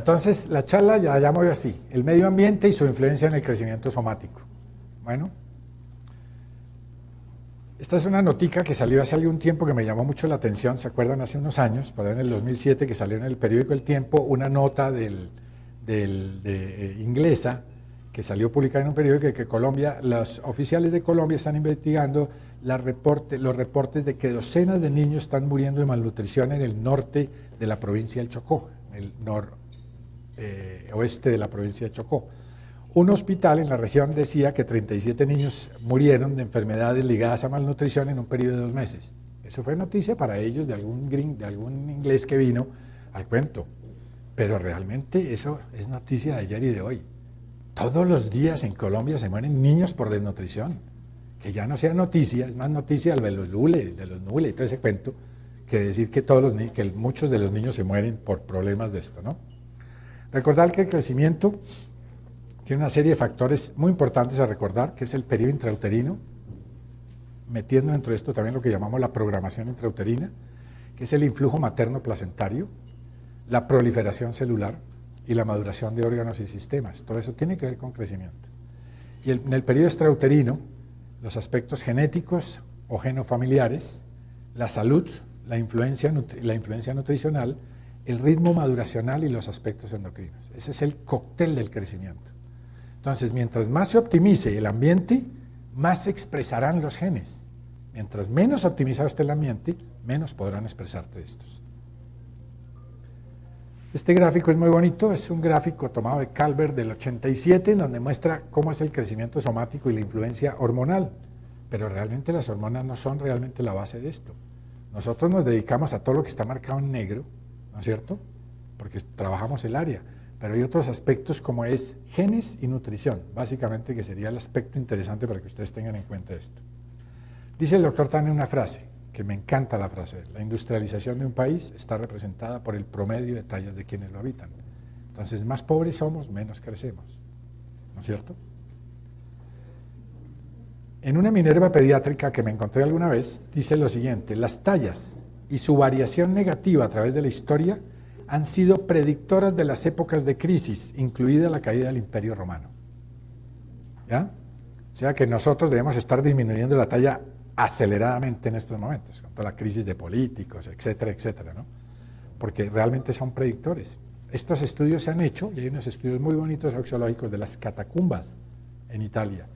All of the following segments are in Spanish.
entonces la charla ya la llamo yo así, el medio ambiente y su influencia en el crecimiento somático. Bueno, esta es una notica que salió hace algún tiempo que me llamó mucho la atención, ¿se acuerdan? Hace unos años, para en el 2007, que salió en el periódico El Tiempo, una nota inglesa, que salió publicada en un periódico que Colombia, los oficiales de Colombia están investigando los reportes de que docenas de niños están muriendo de malnutrición en el norte de la provincia del Chocó, en el oeste de la provincia de Chocó. Un hospital en la región decía que 37 niños murieron de enfermedades ligadas a malnutrición en un periodo de 2 meses. Eso fue noticia para ellos de algún inglés que vino al cuento. Pero realmente eso es noticia de ayer y de hoy. Todos los días en Colombia se mueren niños por desnutrición. Que ya no sea noticia, es más noticia de los Lule, de los Nule y todo ese cuento, que decir que muchos de los niños se mueren por problemas de esto, ¿no? Recordar que el crecimiento tiene una serie de factores muy importantes a recordar, que es el periodo intrauterino, metiendo dentro de esto también lo que llamamos la programación intrauterina, que es el influjo materno placentario, la proliferación celular y la maduración de órganos y sistemas. Todo eso tiene que ver con crecimiento. Y en el periodo extrauterino, los aspectos genéticos o genofamiliares, la salud, la influencia nutricional, el ritmo maduracional y los aspectos endocrinos. Ese es el cóctel del crecimiento. Entonces, mientras más se optimice el ambiente, más se expresarán los genes. Mientras menos optimizado esté el ambiente, menos podrán expresarte estos. Este gráfico es muy bonito, es un gráfico tomado de Calvert del 87, en donde muestra cómo es el crecimiento somático y la influencia hormonal. Pero realmente las hormonas no son realmente la base de esto. Nosotros nos dedicamos a todo lo que está marcado en negro, ¿no es cierto? Porque trabajamos el área. Pero hay otros aspectos como es genes y nutrición, básicamente, que sería el aspecto interesante para que ustedes tengan en cuenta esto. Dice el doctor Tane una frase, que me encanta la frase: la industrialización de un país está representada por el promedio de tallas de quienes lo habitan. Entonces, más pobres somos, menos crecemos, ¿no es cierto? En una Minerva pediátrica que me encontré alguna vez, dice lo siguiente: las tallas y su variación negativa a través de la historia han sido predictoras de las épocas de crisis, incluida la caída del Imperio Romano. ¿Ya? O sea que nosotros debemos estar disminuyendo la talla aceleradamente en estos momentos, con toda la crisis de políticos, etcétera, etcétera, ¿no? Porque realmente son predictores. Estos estudios se han hecho, y hay unos estudios muy bonitos sociológicos de las catacumbas en Italia,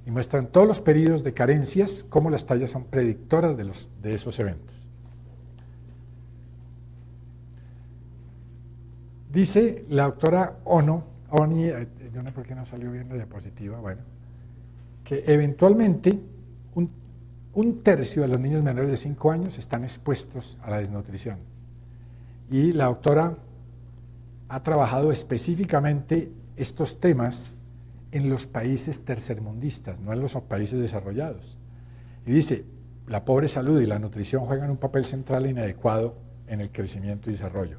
y muestran todos los periodos de carencias, cómo las tallas son predictoras de esos eventos. Dice la doctora Oni, yo no sé por qué no salió bien la diapositiva, bueno, que eventualmente un tercio de los niños menores de 5 años están expuestos a la desnutrición. Y la doctora ha trabajado específicamente estos temas en los países tercermundistas, no en los países desarrollados. Y dice, la pobre salud y la nutrición juegan un papel central e inadecuado en el crecimiento y desarrollo.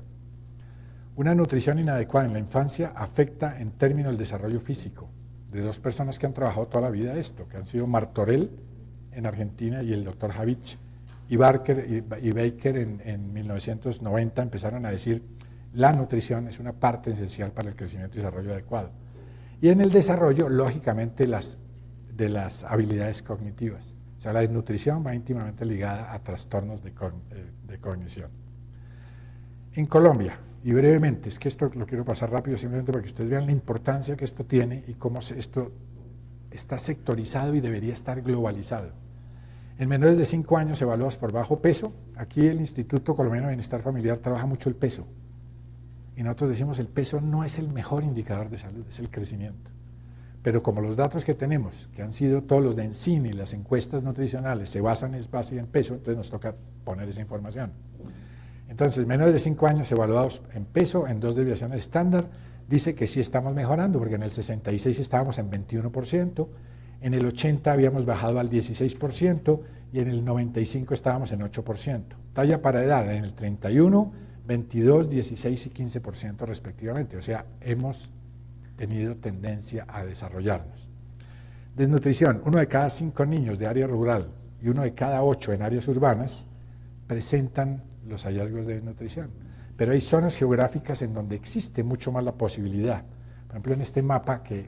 Una nutrición inadecuada en la infancia afecta en términos del desarrollo físico de 2 personas que han trabajado toda la vida esto, que han sido Martorell en Argentina y el doctor Havich, y Baker en 1990 empezaron a decir la nutrición es una parte esencial para el crecimiento y desarrollo adecuado. Y en el desarrollo, lógicamente, de las habilidades cognitivas. O sea, la desnutrición va íntimamente ligada a trastornos de cognición. En Colombia, y brevemente, es que esto lo quiero pasar rápido simplemente para que ustedes vean la importancia que esto tiene y cómo esto está sectorizado y debería estar globalizado. En menores de 5 años evaluados por bajo peso, aquí el Instituto Colombiano de Bienestar Familiar trabaja mucho el peso. Y nosotros decimos el peso no es el mejor indicador de salud, es el crecimiento. Pero como los datos que tenemos, que han sido todos los de Encine y las encuestas nutricionales, se basan en peso, entonces nos toca poner esa información. Entonces, menores de 5 años evaluados en peso, en 2 desviaciones estándar, dice que sí estamos mejorando, porque en el 66 estábamos en 21%, en el 80 habíamos bajado al 16% y en el 95 estábamos en 8%. Talla para edad, en el 31, 22, 16 y 15% respectivamente, o sea, hemos tenido tendencia a desarrollarnos. Desnutrición, 1 de cada 5 niños de área rural y 1 de cada 8 en áreas urbanas presentan los hallazgos de desnutrición. pero hay zonas geográficas en donde existe mucho más la posibilidad. Por ejemplo, en este mapa que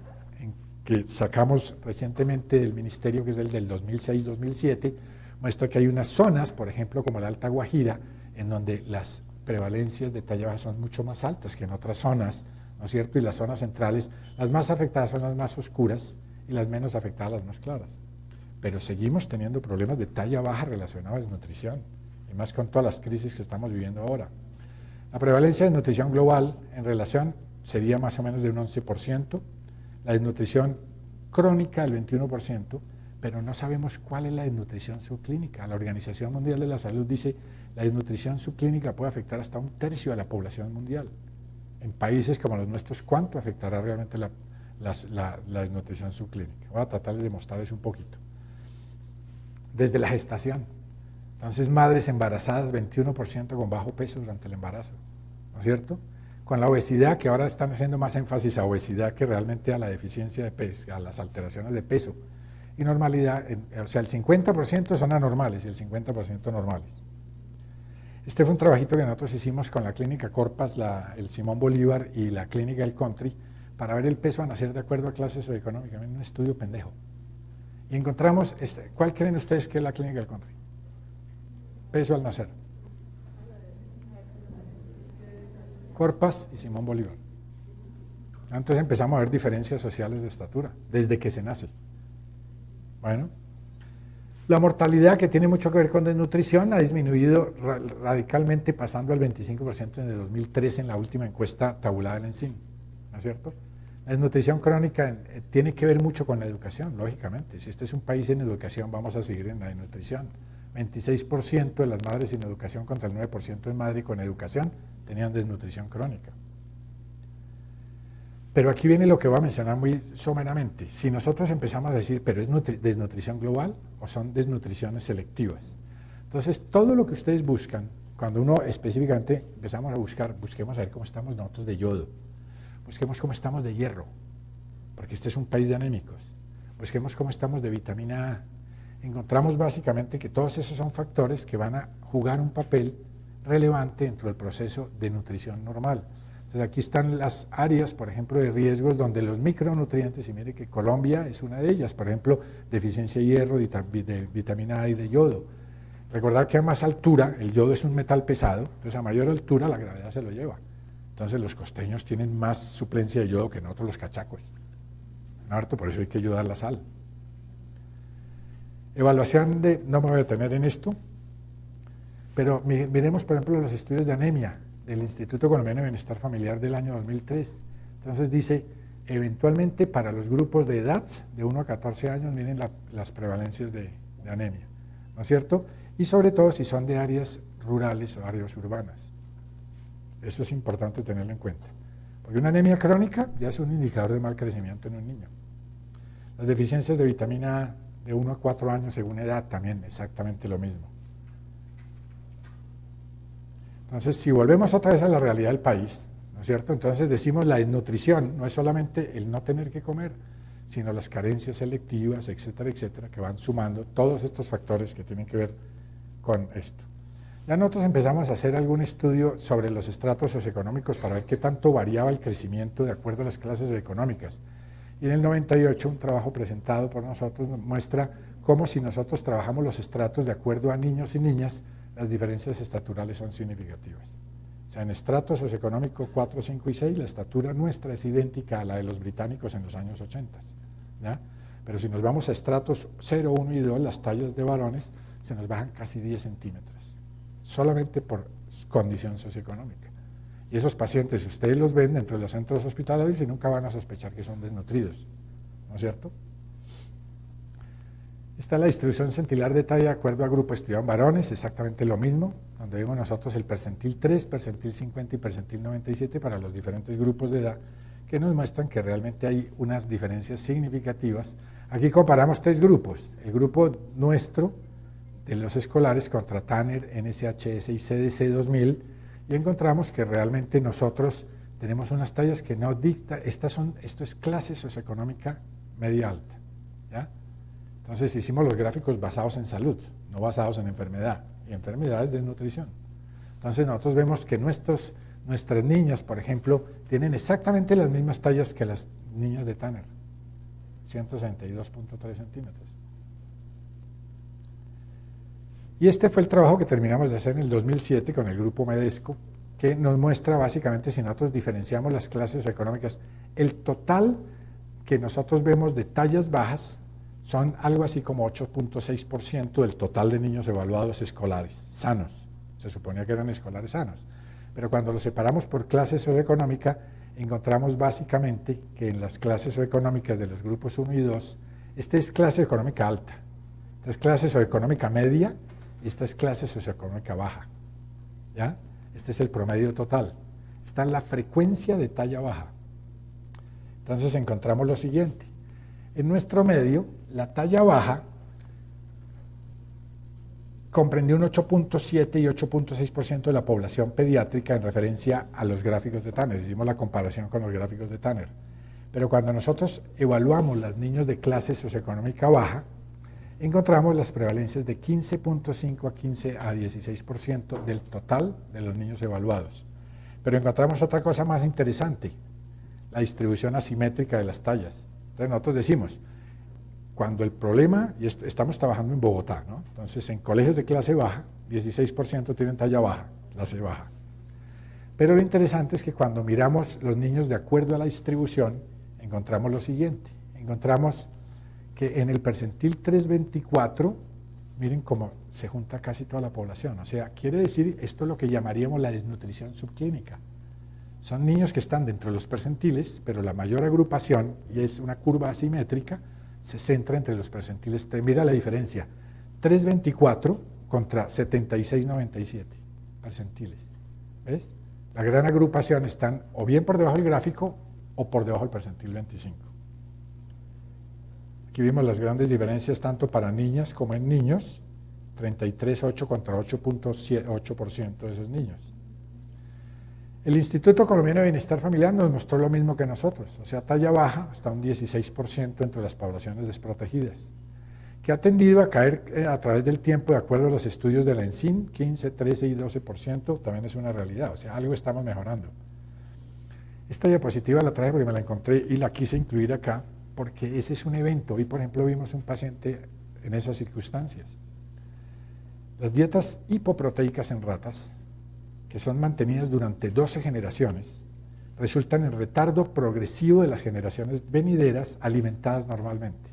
sacamos recientemente del ministerio, que es el del 2006-2007, muestra que hay unas zonas, por ejemplo, como la Alta Guajira, en donde las prevalencias de talla baja son mucho más altas que en otras zonas, ¿no es cierto? Y las zonas centrales, las más afectadas son las más oscuras y las menos afectadas las más claras. Pero seguimos teniendo problemas de talla baja relacionados a desnutrición, y más con todas las crisis que estamos viviendo ahora. La prevalencia de desnutrición global en relación sería más o menos de un 11%, la desnutrición crónica del 21%, pero no sabemos cuál es la desnutrición subclínica. La Organización Mundial de la Salud dice que la desnutrición subclínica puede afectar hasta un tercio de la población mundial. En países como los nuestros, ¿cuánto afectará realmente la desnutrición subclínica? Voy a tratar de demostrarles un poquito. Desde la gestación. Entonces, madres embarazadas, 21% con bajo peso durante el embarazo, ¿no es cierto? Con la obesidad, que ahora están haciendo más énfasis a obesidad que realmente a la deficiencia de peso, a las alteraciones de peso. Y normalidad, o sea, el 50% son anormales y el 50% normales. Este fue un trabajito que nosotros hicimos con la clínica Corpas, el Simón Bolívar y la clínica El Country, para ver el peso a nacer de acuerdo a clase socioeconómica, un estudio pendejo. Y encontramos, ¿cuál creen ustedes que es la clínica El Country? Peso al nacer. Corpas y Simón Bolívar. Entonces empezamos a ver diferencias sociales de estatura, desde que se nace. Bueno, la mortalidad, que tiene mucho que ver con desnutrición, ha disminuido radicalmente, pasando al 25% en el 2003 en la última encuesta tabulada del ENSIM, ¿no es cierto? La desnutrición crónica tiene que ver mucho con la educación, lógicamente. Si este es un país en educación, vamos a seguir en la desnutrición. 26% de las madres sin educación contra el 9% de madres con educación tenían desnutrición crónica. Pero aquí viene lo que voy a mencionar muy someramente. Si nosotros empezamos a decir, ¿pero es desnutrición global o son desnutriciones selectivas? Entonces, todo lo que ustedes buscan, cuando uno específicamente empezamos a buscar, busquemos a ver cómo estamos nosotros de yodo, busquemos cómo estamos de hierro, porque este es un país de anémicos, busquemos cómo estamos de vitamina A. Encontramos básicamente que todos esos son factores que van a jugar un papel relevante dentro del proceso de nutrición normal. Entonces aquí están las áreas, por ejemplo, de riesgos donde los micronutrientes, y mire que Colombia es una de ellas, por ejemplo, deficiencia de hierro, de vitamina A y de yodo. Recordar que a más altura, el yodo es un metal pesado, entonces a mayor altura la gravedad se lo lleva. Entonces los costeños tienen más suplencia de yodo que nosotros los cachacos, ¿no? Harto, por eso hay que ayudar la sal. Evaluación de, no me voy a detener en esto, pero miremos por ejemplo los estudios de anemia del Instituto Colombiano de Bienestar Familiar del año 2003. Entonces dice, eventualmente para los grupos de edad, de 1 a 14 años, miren las prevalencias de anemia, ¿no es cierto? Y sobre todo si son de áreas rurales o áreas urbanas. Eso es importante tenerlo en cuenta. Porque una anemia crónica ya es un indicador de mal crecimiento en un niño. Las deficiencias de vitamina A de 1 a 4 años según edad también exactamente lo mismo. Entonces, si volvemos otra vez a la realidad del país, ¿no es cierto? Entonces decimos la desnutrición no es solamente el no tener que comer, sino las carencias selectivas, etcétera, etcétera, que van sumando todos estos factores que tienen que ver con esto. Ya nosotros empezamos a hacer algún estudio sobre los estratos socioeconómicos para ver qué tanto variaba el crecimiento de acuerdo a las clases económicas. Y en el 98 un trabajo presentado por nosotros muestra cómo si nosotros trabajamos los estratos de acuerdo a niños y niñas, las diferencias estaturales son significativas. O sea, en estrato socioeconómico 4, 5 y 6, la estatura nuestra es idéntica a la de los británicos en los años 80, ¿ya? Pero si nos vamos a estratos 0, 1 y 2, las tallas de varones se nos bajan casi 10 centímetros, solamente por condición socioeconómica. Y esos pacientes, ustedes los ven dentro de los centros hospitalarios y nunca van a sospechar que son desnutridos, ¿no es cierto? Esta es la distribución centilar de talla de acuerdo a grupo estudiado en varones, exactamente lo mismo, donde vemos nosotros el percentil 3, percentil 50 y percentil 97 para los diferentes grupos de edad, que nos muestran que realmente hay unas diferencias significativas. Aquí comparamos 3 grupos, el grupo nuestro de los escolares contra Tanner, NSHS y CDC 2000, y encontramos que realmente nosotros tenemos unas tallas que no dicta, esto es clase socioeconómica media alta, ¿ya? Entonces hicimos los gráficos basados en salud, no basados en enfermedad, y enfermedad es desnutrición. Entonces nosotros vemos que nuestras niñas, por ejemplo, tienen exactamente las mismas tallas que las niñas de Tanner, 162.3 centímetros. Y este fue el trabajo que terminamos de hacer en el 2007 con el grupo Medesco, que nos muestra básicamente, si nosotros diferenciamos las clases económicas, el total que nosotros vemos de tallas bajas son algo así como 8.6% del total de niños evaluados escolares, sanos. Se suponía que eran escolares sanos. Pero cuando los separamos por clase socioeconómica, encontramos básicamente que en las clases socioeconómicas de los grupos 1 y 2, esta es clase económica alta, esta es clase socioeconómica media, y esta es clase socioeconómica baja. ¿Ya? Este es el promedio total. Está en la frecuencia de talla baja. Entonces encontramos lo siguiente. En nuestro medio, la talla baja comprendió un 8.7 y 8.6% de la población pediátrica en referencia a los gráficos de Tanner. Hicimos la comparación con los gráficos de Tanner. Pero cuando nosotros evaluamos los niños de clase socioeconómica baja, encontramos las prevalencias de 15.5 a 15 a 16% del total de los niños evaluados. Pero encontramos otra cosa más interesante, la distribución asimétrica de las tallas. Entonces nosotros decimos, cuando el problema, y estamos trabajando en Bogotá, ¿no? Entonces en colegios de clase baja, 16% tienen talla baja, clase baja. Pero lo interesante es que cuando miramos los niños de acuerdo a la distribución, encontramos lo siguiente, encontramos que en el percentil 324, miren cómo se junta casi toda la población, o sea, quiere decir, esto es lo que llamaríamos la desnutrición subclínica. Son niños que están dentro de los percentiles, pero la mayor agrupación, y es una curva asimétrica, se centra entre los percentiles. Mira la diferencia, 324 contra 76,97 percentiles. ¿Ves? La gran agrupación están o bien por debajo del gráfico o por debajo del percentil 25. Aquí vimos las grandes diferencias tanto para niñas como en niños, 33,8 contra 8.8% de esos niños. El Instituto Colombiano de Bienestar Familiar nos mostró lo mismo que nosotros, o sea, talla baja hasta un 16% entre las poblaciones desprotegidas, que ha tendido a caer a través del tiempo de acuerdo a los estudios de la ENSIN, 15, 13 y 12%, también es una realidad, o sea, algo estamos mejorando. Esta diapositiva la traje porque me la encontré y la quise incluir acá, porque ese es un evento. Hoy, por ejemplo, vimos un paciente en esas circunstancias. Las dietas hipoproteicas en ratas, que son mantenidas durante 12 generaciones, resultan en retardo progresivo de las generaciones venideras alimentadas normalmente.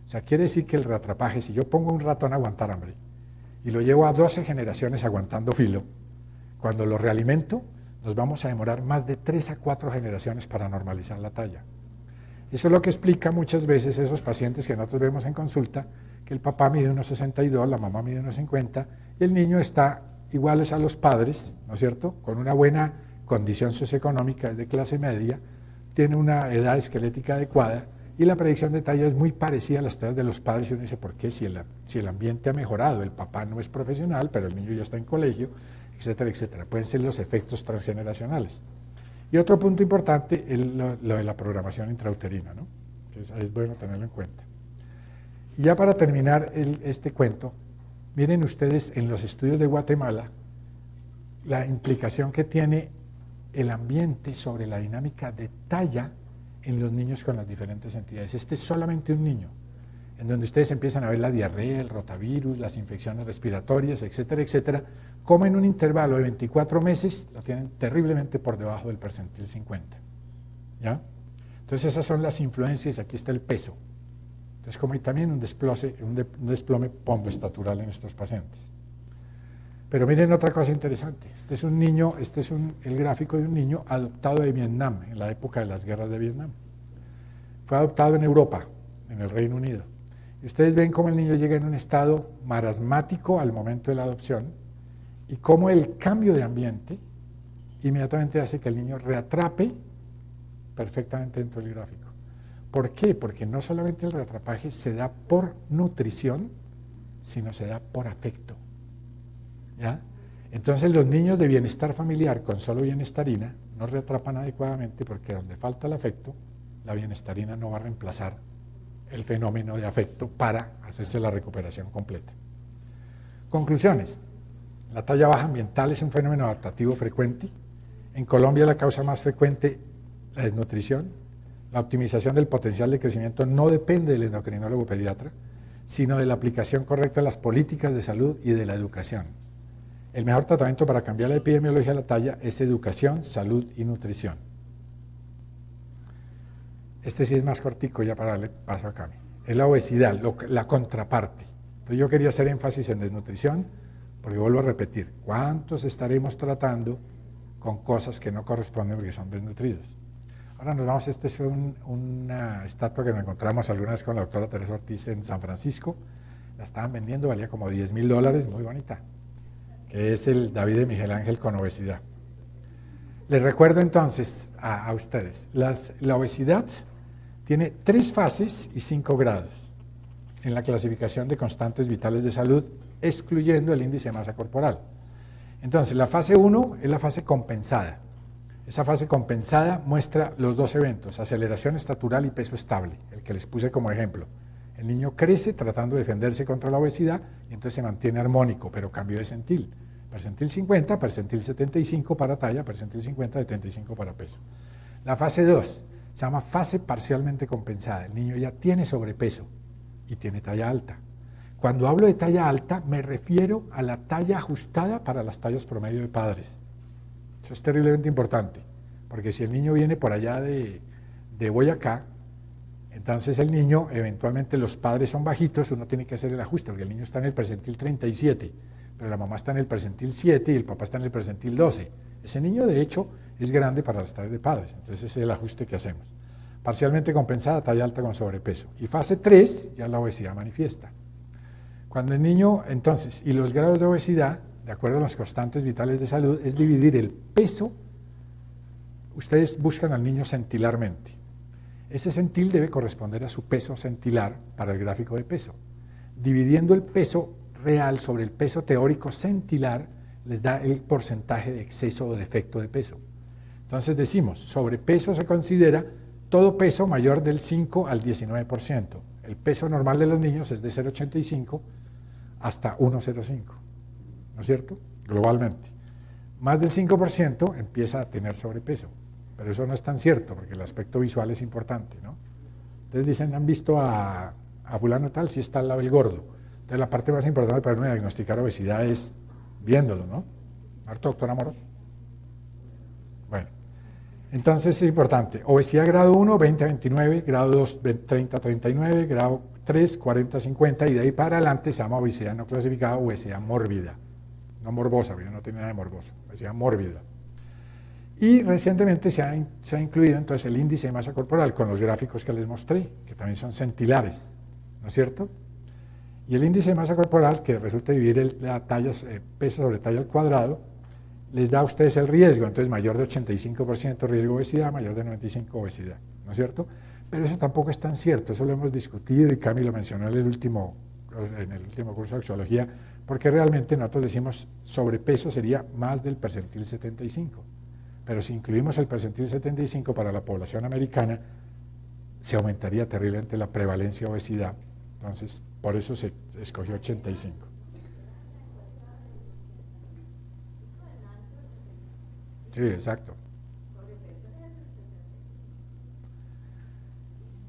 O sea, quiere decir que el reatrapaje, si yo pongo un ratón a aguantar hambre y lo llevo a 12 generaciones aguantando filo, cuando lo realimento, nos vamos a demorar más de 3 a 4 generaciones para normalizar la talla. Eso es lo que explica muchas veces esos pacientes que nosotros vemos en consulta, que el papá mide 1,62, la mamá mide 1,50, y el niño está iguales a los padres, ¿no es cierto?, con una buena condición socioeconómica, es de clase media, tiene una edad esquelética adecuada, y la predicción de talla es muy parecida a las tallas de los padres, y uno dice, ¿por qué? Si el ambiente ha mejorado, el papá no es profesional, pero el niño ya está en colegio, etcétera, etcétera. Pueden ser los efectos transgeneracionales. Y otro punto importante es lo de la programación intrauterina, ¿no? Que es bueno tenerlo en cuenta. Y ya para terminar este cuento, miren ustedes en los estudios de Guatemala la implicación que tiene el ambiente sobre la dinámica de talla en los niños con las diferentes entidades. Este es solamente un niño, en donde ustedes empiezan a ver la diarrea, el rotavirus, las infecciones respiratorias, etcétera, etcétera, como en un intervalo de 24 meses lo tienen terriblemente por debajo del percentil 50. ¿Ya? Entonces esas son las influencias, aquí está el peso. Entonces como hay también un desplome pondoestatural en estos pacientes. Pero miren otra cosa interesante, este es un niño, el gráfico de un niño adoptado de Vietnam, en la época de las guerras de Vietnam. Fue adoptado en Europa, en el Reino Unido. Y ustedes ven cómo el niño llega en un estado marasmático al momento de la adopción y cómo el cambio de ambiente inmediatamente hace que el niño reatrape perfectamente dentro del gráfico. ¿Por qué? Porque no solamente el reatrapaje se da por nutrición, sino se da por afecto. ¿Ya? Entonces los niños de bienestar familiar con solo bienestarina no reatrapan adecuadamente porque donde falta el afecto, la bienestarina no va a reemplazar el fenómeno de afecto para hacerse la recuperación completa. Conclusiones. La talla baja ambiental es un fenómeno adaptativo frecuente. En Colombia la causa más frecuente, la desnutrición. La optimización del potencial de crecimiento no depende del endocrinólogo pediatra, sino de la aplicación correcta de las políticas de salud y de la educación. El mejor tratamiento para cambiar la epidemiología de la talla es educación, salud y nutrición. Este sí es más cortico ya para darle paso a Cami. Es la obesidad, la contraparte. Entonces yo quería hacer énfasis en desnutrición, porque vuelvo a repetir, ¿cuántos estaremos tratando con cosas que no corresponden porque son desnutridos? Ahora nos vamos, esta es una estatua que nos encontramos alguna vez con la doctora Teresa Ortiz en San Francisco, la estaban vendiendo, valía como $10.000, muy bonita, que es el David de Miguel Ángel con obesidad. Les recuerdo entonces a ustedes, la obesidad tiene 3 fases y 5 grados en la clasificación de constantes vitales de salud, excluyendo el índice de masa corporal. Entonces, la fase 1 es la fase compensada. Esa fase compensada muestra los 2 eventos, aceleración estatural y peso estable, el que les puse como ejemplo. El niño crece tratando de defenderse contra la obesidad y entonces se mantiene armónico, pero cambio de percentil. Percentil 50, percentil 75 para talla, percentil 50, 75 para peso. La fase 2 se llama fase parcialmente compensada. El niño ya tiene sobrepeso y tiene talla alta. Cuando hablo de talla alta, me refiero a la talla ajustada para las tallas promedio de padres. Eso es terriblemente importante, porque si el niño viene por allá de Boyacá, entonces el niño, eventualmente los padres son bajitos, uno tiene que hacer el ajuste, porque el niño está en el percentil 37, pero la mamá está en el percentil 7 y el papá está en el percentil 12. Ese niño, de hecho, es grande para las tallas de padres, entonces ese es el ajuste que hacemos. Parcialmente compensada, talla alta con sobrepeso. Y fase 3, ya la obesidad manifiesta. Cuando el niño, entonces, y los grados de obesidad, de acuerdo a las constantes vitales de salud, es dividir el peso. Ustedes buscan al niño centilarmente. Ese centil debe corresponder a su peso centilar para el gráfico de peso. Dividiendo el peso real sobre el peso teórico centilar, les da el porcentaje de exceso o defecto de peso. Entonces decimos, sobrepeso se considera todo peso mayor del 5 al 19%. El peso normal de los niños es de 0,85 hasta 1,05. ¿No es cierto? Globalmente. Más del 5% empieza a tener sobrepeso, pero eso no es tan cierto, porque el aspecto visual es importante, ¿no? Entonces dicen, ¿han visto a fulano tal? Si está al lado del gordo. Entonces la parte más importante para uno diagnosticar obesidad es viéndolo, ¿no? ¿Cierto, doctora Moros? Bueno, entonces es importante. Obesidad grado 1, 20 a 29, grado 2, 30 a 39, grado 3, 40 a 50, y de ahí para adelante se llama obesidad no clasificada, obesidad mórbida. No morbosa, porque no tiene nada de morboso, obesidad mórbida. Y recientemente se ha incluido entonces el índice de masa corporal con los gráficos que les mostré, que también son centilares, ¿no es cierto? Y el índice de masa corporal, que resulta dividir la talla, peso sobre talla al cuadrado, les da a ustedes el riesgo, entonces mayor de 85% riesgo de obesidad, mayor de 95% obesidad, ¿no es cierto? Pero eso tampoco es tan cierto, eso lo hemos discutido y Cami lo mencionó en el último curso de axiología, porque realmente nosotros decimos sobrepeso sería más del percentil 75, pero si incluimos el percentil 75 para la población americana, se aumentaría terriblemente la prevalencia de obesidad, entonces por eso se escogió 85. Sí, exacto.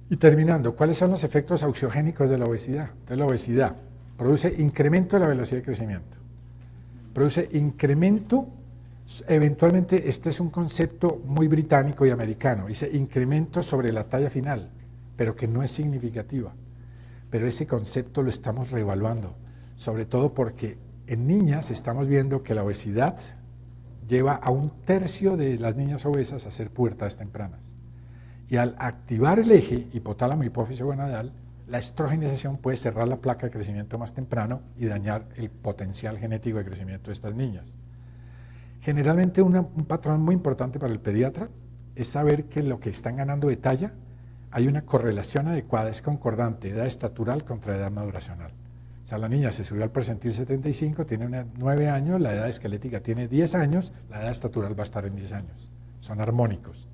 Y terminando, ¿cuáles son los efectos auxiogénicos de la obesidad? Entonces la obesidad produce incremento de la velocidad de crecimiento, produce incremento, eventualmente este es un concepto muy británico y americano, dice incremento sobre la talla final, pero que no es significativa. Pero ese concepto lo estamos reevaluando, sobre todo porque en niñas estamos viendo que la obesidad lleva a 1/3 de las niñas obesas a ser pubertades tempranas. Y al activar el eje hipotálamo hipófisis gonadal, la estrogenización puede cerrar la placa de crecimiento más temprano y dañar el potencial genético de crecimiento de estas niñas. Generalmente un patrón muy importante para el pediatra es saber que lo que están ganando de talla hay una correlación adecuada, es concordante, edad estatural contra edad maduracional. O sea, la niña se subió al percentil 75, tiene 9 años, la edad esquelética tiene 10 años, la edad estatural va a estar en 10 años. Son armónicos.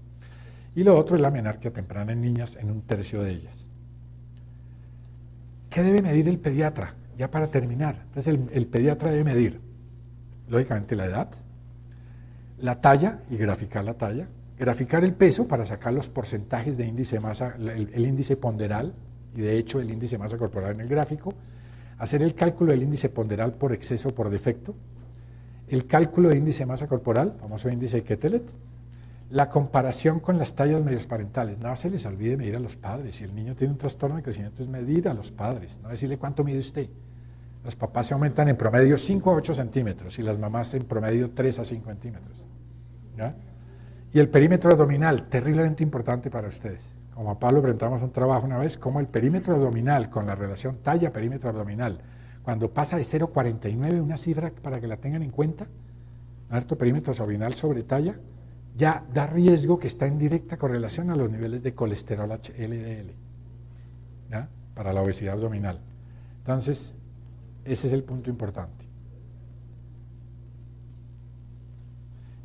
Y lo otro es la menarquia temprana en niñas en 1/3 de ellas. ¿Qué debe medir el pediatra? Ya para terminar. Entonces el pediatra debe medir lógicamente la edad, la talla y graficar la talla, graficar el peso para sacar los porcentajes de índice de masa, el índice ponderal y de hecho el índice de masa corporal en el gráfico, hacer el cálculo del índice ponderal por exceso o por defecto, el cálculo de índice de masa corporal, famoso índice de Quetelet, la comparación con las tallas medios-parentales. No se les olvide medir a los padres. Si el niño tiene un trastorno de crecimiento, es medir a los padres, no decirle cuánto mide usted. Los papás se aumentan en promedio 5 a 8 centímetros y las mamás en promedio 3 a 5 centímetros. ¿Ya? Y el perímetro abdominal, terriblemente importante para ustedes. Como a Pablo presentamos un trabajo una vez, como el perímetro abdominal con la relación talla-perímetro abdominal, cuando pasa de 0,49, una cifra para que la tengan en cuenta, alto perímetro abdominal sobre talla, ya da riesgo que está en directa correlación a los niveles de colesterol HDL, ¿ya? Para la obesidad abdominal. Entonces, ese es el punto importante.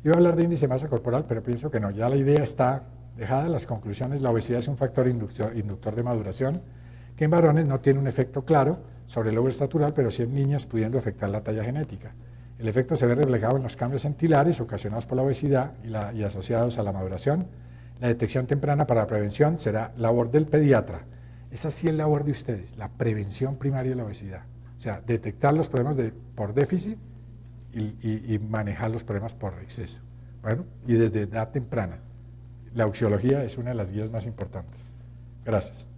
Yo voy a hablar de índice de masa corporal, pero pienso que no, ya la idea está dejada, las conclusiones. La obesidad es un factor inductor de maduración, que en varones no tiene un efecto claro sobre el logro estatural, pero sí en niñas pudiendo afectar la talla genética. El efecto se ve reflejado en los cambios centilares ocasionados por la obesidad y asociados a la maduración. La detección temprana para la prevención será labor del pediatra. Esa sí es labor de ustedes, la prevención primaria de la obesidad. O sea, detectar los problemas por déficit y manejar los problemas por exceso. Bueno, y desde edad temprana. La auxiología es una de las guías más importantes. Gracias.